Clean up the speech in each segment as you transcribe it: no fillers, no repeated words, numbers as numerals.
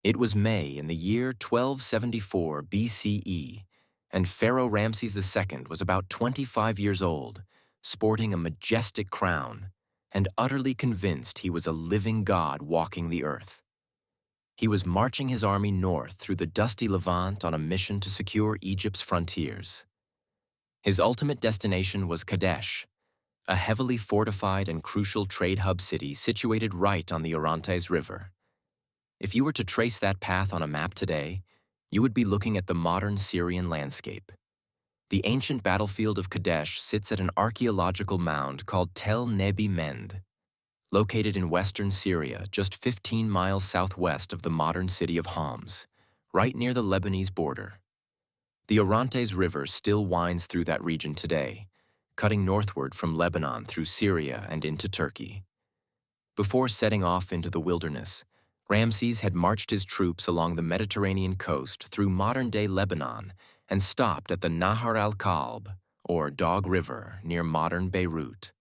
It was May in the year 1274 BCE, and Pharaoh Ramses II was about 25 years old, sporting a majestic crown, and utterly convinced he was a living god walking the earth. He was marching his army north through the dusty Levant on a mission to secure Egypt's frontiers. His ultimate destination was Kadesh, a heavily fortified and crucial trade hub city situated right on the Orontes River. If you were to trace that path on a map today, you would be looking at the modern Syrian landscape. The ancient battlefield of Kadesh sits at an archaeological mound called Tel Nebi Mend, located in western Syria, just 15 miles southwest of the modern city of Homs, right near the Lebanese border. The Orontes River still winds through that region today, cutting northward from Lebanon through Syria and into Turkey. Before setting off into the wilderness, Ramses had marched his troops along the Mediterranean coast through modern-day Lebanon and stopped at the Nahar al-Kalb, or Dog River, near modern Beirut.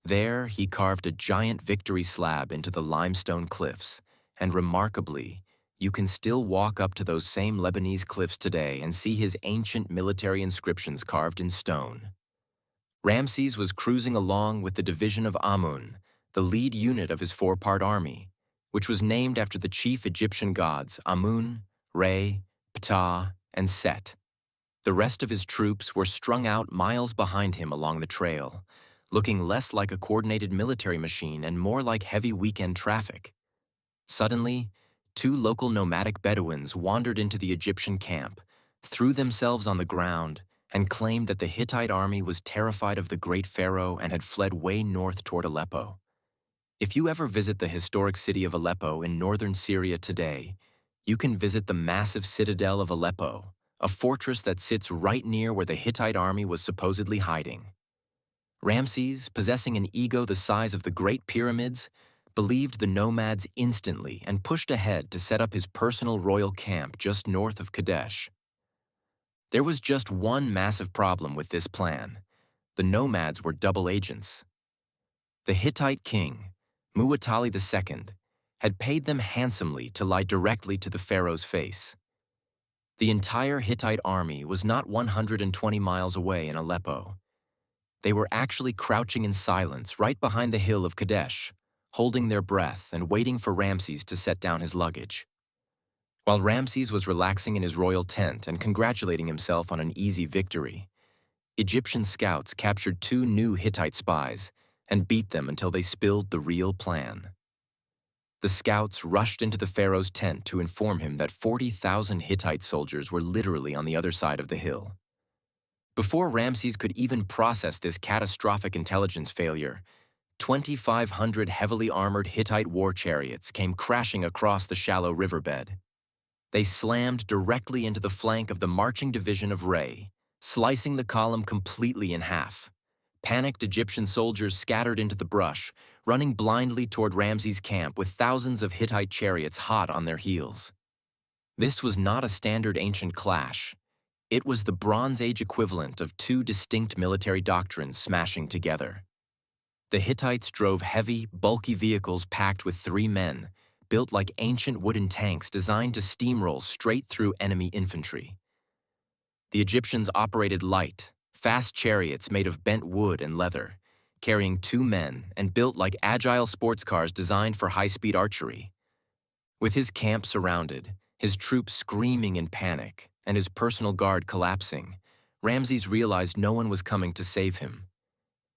There, he carved a giant victory slab into the limestone cliffs, and remarkably, you can still walk up to those same Lebanese cliffs today and see his ancient military inscriptions carved in stone. Ramses was cruising along with the division of Amun, the lead unit of his four-part army, which was named after the chief Egyptian gods Amun, Re, Ptah, and Set. The rest of his troops were strung out miles behind him along the trail, looking less like a coordinated military machine and more like heavy weekend traffic. Suddenly, two local nomadic Bedouins wandered into the Egyptian camp, threw themselves on the ground, and claimed that the Hittite army was terrified of the great Pharaoh and had fled way north toward Aleppo. If you ever visit the historic city of Aleppo in northern Syria today, you can visit the massive citadel of Aleppo, a fortress that sits right near where the Hittite army was supposedly hiding. Ramses, possessing an ego the size of the Great Pyramids, believed the nomads instantly and pushed ahead to set up his personal royal camp just north of Kadesh. There was just one massive problem with this plan. The nomads were double agents. The Hittite king, Muwatalli II, had paid them handsomely to lie directly to the pharaoh's face. The entire Hittite army was not 120 miles away in Aleppo. They were actually crouching in silence right behind the hill of Kadesh, holding their breath and waiting for Ramses to set down his luggage. While Ramses was relaxing in his royal tent and congratulating himself on an easy victory, Egyptian scouts captured two new Hittite spies and beat them until they spilled the real plan. The scouts rushed into the pharaoh's tent to inform him that 40,000 Hittite soldiers were literally on the other side of the hill. Before Ramses could even process this catastrophic intelligence failure, 2,500 heavily armored Hittite war chariots came crashing across the shallow riverbed. They slammed directly into the flank of the marching division of Re, slicing the column completely in half. Panicked Egyptian soldiers scattered into the brush, running blindly toward Ramses' camp with thousands of Hittite chariots hot on their heels. This was not a standard ancient clash. It was the Bronze Age equivalent of two distinct military doctrines smashing together. The Hittites drove heavy, bulky vehicles packed with 3 men, built like ancient wooden tanks designed to steamroll straight through enemy infantry. The Egyptians operated light, fast chariots made of bent wood and leather, carrying 2 men and built like agile sports cars designed for high-speed archery. With his camp surrounded, his troops screaming in panic, and his personal guard collapsing, Ramses realized no one was coming to save him.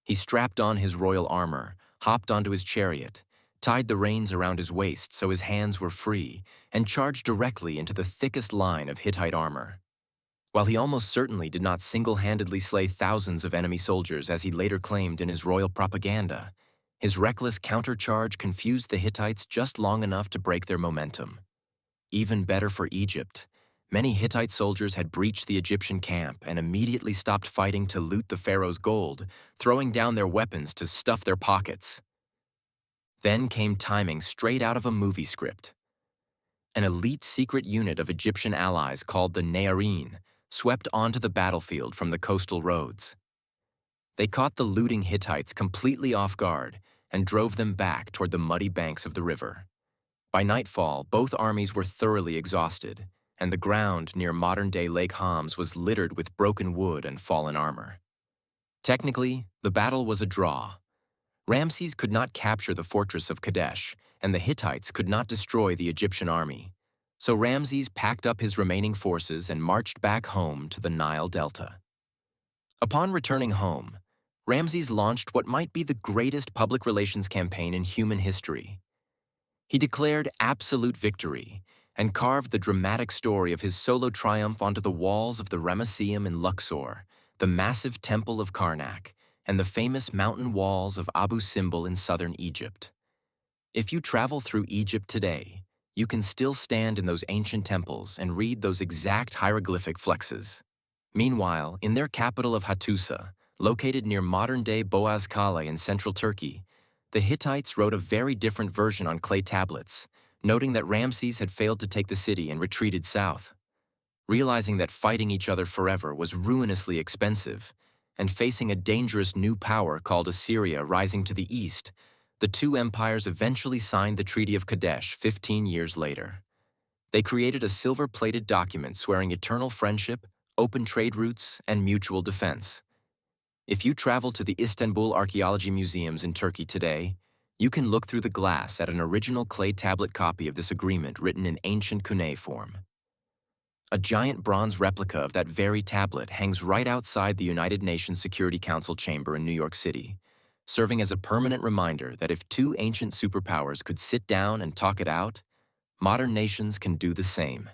He strapped on his royal armor, hopped onto his chariot, tied the reins around his waist so his hands were free, and charged directly into the thickest line of Hittite armor. While he almost certainly did not single-handedly slay thousands of enemy soldiers as he later claimed in his royal propaganda, his reckless countercharge confused the Hittites just long enough to break their momentum. Even better for Egypt, many Hittite soldiers had breached the Egyptian camp and immediately stopped fighting to loot the pharaoh's gold, throwing down their weapons to stuff their pockets. Then came timing straight out of a movie script. An elite secret unit of Egyptian allies called the Ne'arin swept onto the battlefield from the coastal roads. They caught the looting Hittites completely off guard and drove them back toward the muddy banks of the river. By nightfall, both armies were thoroughly exhausted, and the ground near modern-day Lake Homs was littered with broken wood and fallen armor. Technically, the battle was a draw. Ramses could not capture the fortress of Kadesh, and the Hittites could not destroy the Egyptian army. So Ramses packed up his remaining forces and marched back home to the Nile Delta. Upon returning home, Ramses launched what might be the greatest public relations campaign in human history. He declared absolute victory and carved the dramatic story of his solo triumph onto the walls of the Ramesseum in Luxor, the massive temple of Karnak, and the famous mountain walls of Abu Simbel in southern Egypt. If you travel through Egypt today, you can still stand in those ancient temples and read those exact hieroglyphic flexes. Meanwhile, in their capital of Hattusa, located near modern-day Boğazkale in central Turkey, the Hittites wrote a very different version on clay tablets, noting that Ramses had failed to take the city and retreated south. Realizing that fighting each other forever was ruinously expensive, and facing a dangerous new power called Assyria rising to the east, the two empires eventually signed the Treaty of Kadesh 15 years later. They created a silver-plated document swearing eternal friendship, open trade routes, and mutual defense. If you travel to the Istanbul Archaeology Museums in Turkey today, you can look through the glass at an original clay tablet copy of this agreement written in ancient cuneiform. A giant bronze replica of that very tablet hangs right outside the United Nations Security Council chamber in New York City, serving as a permanent reminder that if two ancient superpowers could sit down and talk it out, modern nations can do the same.